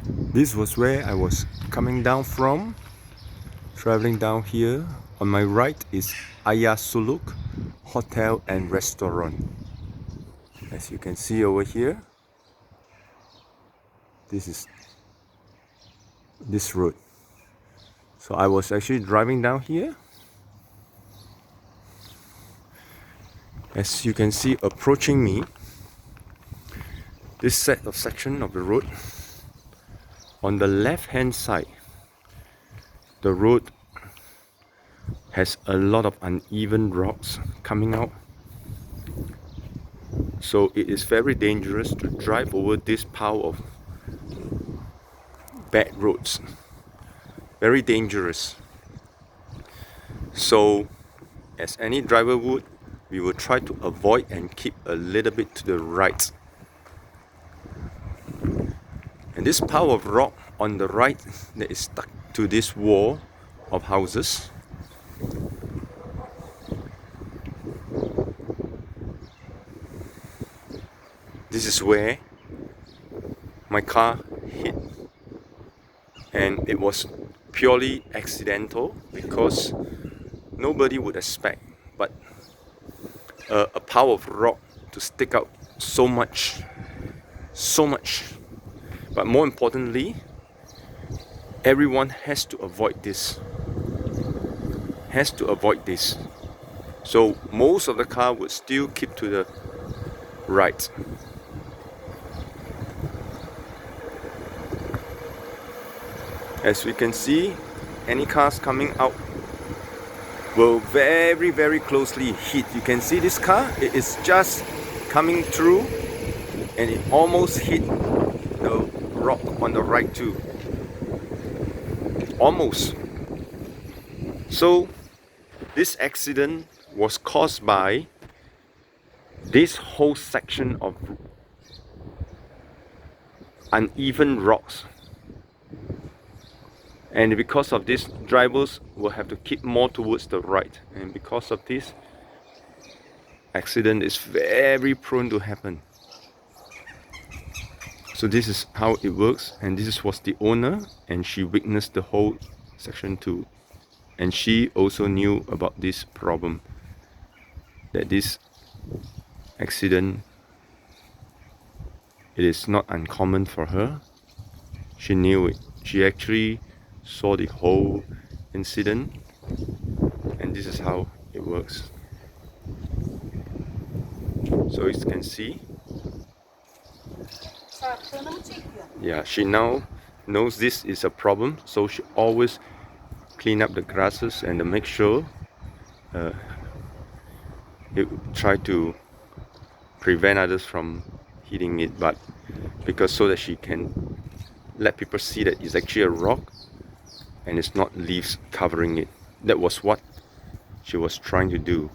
This was where I was coming down from, traveling down here. On my right is Ayah Suluk Hotel and Restaurant. As you can see over here, this is this road. So I was actually driving down here. As you can see approaching me, this section of the road, on the left hand side, the road has a lot of uneven rocks coming out. So it is very dangerous to drive over this pile of bad roads. Very dangerous. So as any driver would, we will try to avoid and keep a little bit to the right. And this pile of rock on the right that is stuck to this wall of houses, this is where my car hit, and it was purely accidental because nobody would expect but a pile of rock to stick out so much. But more importantly, everyone has to avoid this. So most of the car would still keep to the right. As we can see, any cars coming out will very closely hit. You can see this car, it is just coming through and it almost hit the rock on the right too. Almost. So this accident was caused by this whole section of uneven rocks. And because of this, drivers will have to keep more towards the right. And because of this, accident is very prone to happen. So this is how it works. And this was the owner, and she witnessed the whole section too. And she also knew about this problem, that this accident, it is not uncommon for her. She knew it. She actually saw the whole incident, and this is how it works. So as you can see, yeah, she now knows this is a problem, so she always clean up the grasses and make sure try to prevent others from hitting it, but because so that she can let people see that it's actually a rock and it's not leaves covering it. That was what she was trying to do.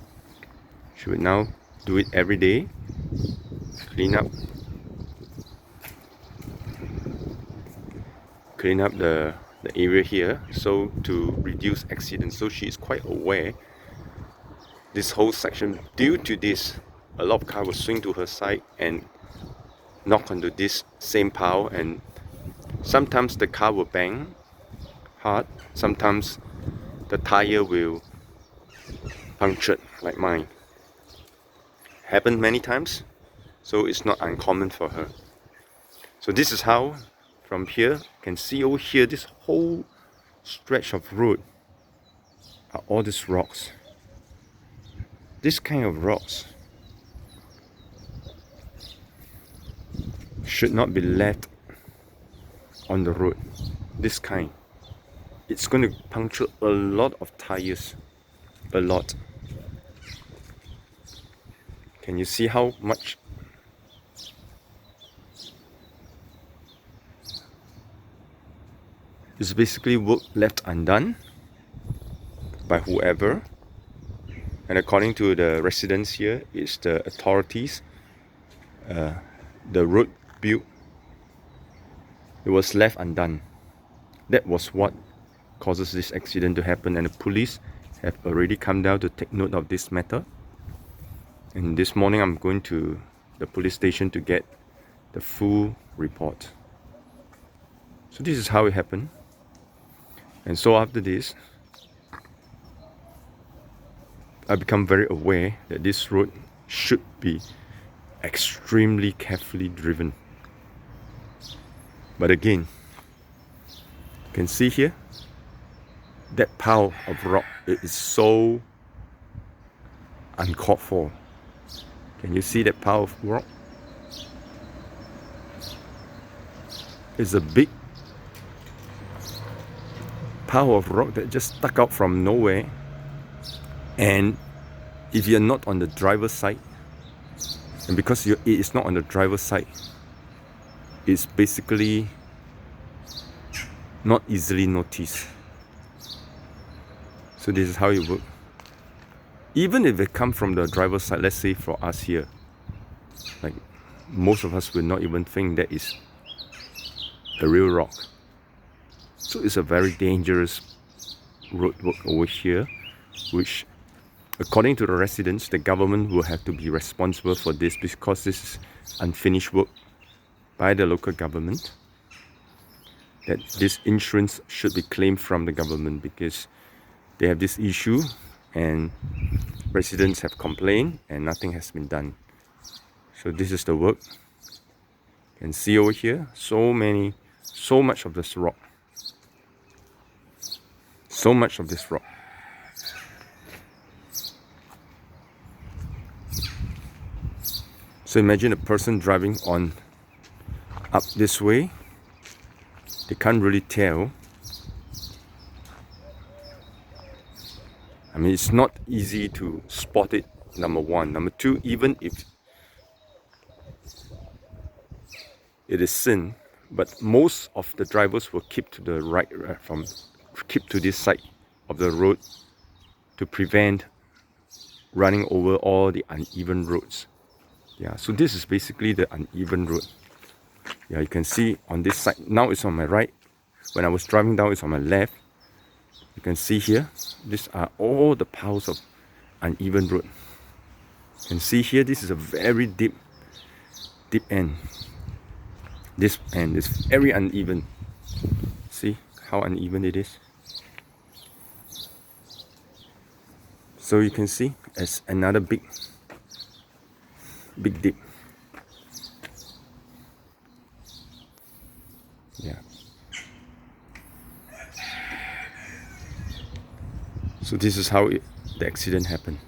She would now do it every day, clean up the area here, so to reduce accidents. So she is quite aware this whole section, due to this, a lot of cars will swing to her side and knock onto this same pile, and sometimes the car will bang hard, sometimes the tire will puncture like mine. Happened many times, so it's not uncommon for her. So this is how, from here, you can see over here, this whole stretch of road are all these rocks. This kind of rocks should not be left on the road. This kind, it's going to puncture a lot of tires, a lot. Can you see how much? It's basically work left undone by whoever, and according to the residents here, it's the authorities, the road built, it was left undone. That was what causes this accident to happen, and the police have already come down to take note of this matter. And this morning I'm going to the police station to get the full report. So this is how it happened. And so after this, I become very aware that this road should be extremely carefully driven. But again, you can see here, that pile of rock, it is so uncalled for. Can you see that pile of rock? It's a big pile of rock that just stuck out from nowhere. And if you're not on the driver's side, and because it is not on the driver's side, it's basically not easily noticed. So this is how it works. Even if it comes from the driver's side, let's say for us here, like most of us will not even think that is a real rock. So it's a very dangerous roadwork over here, which according to the residents, the government will have to be responsible for this because this is unfinished work by the local government. That this insurance should be claimed from the government because they have this issue and residents have complained and nothing has been done. So this is the work. You can see over here, so much of this rock. So much of this rock. So imagine a person driving on up this way. They can't really tell. I mean, it's not easy to spot it, number one. Number two, even if it is seen, but most of the drivers will keep to the right, keep to this side of the road to prevent running over all the uneven roads. Yeah, so this is basically the uneven road. Yeah, you can see on this side, now it's on my right. When I was driving down, it's on my left. You can see here, these are all the piles of uneven road. You can see here, this is a very deep end. This end is very uneven. See how uneven it is? So you can see it's another big dip. Yeah. So this is how the accident happened.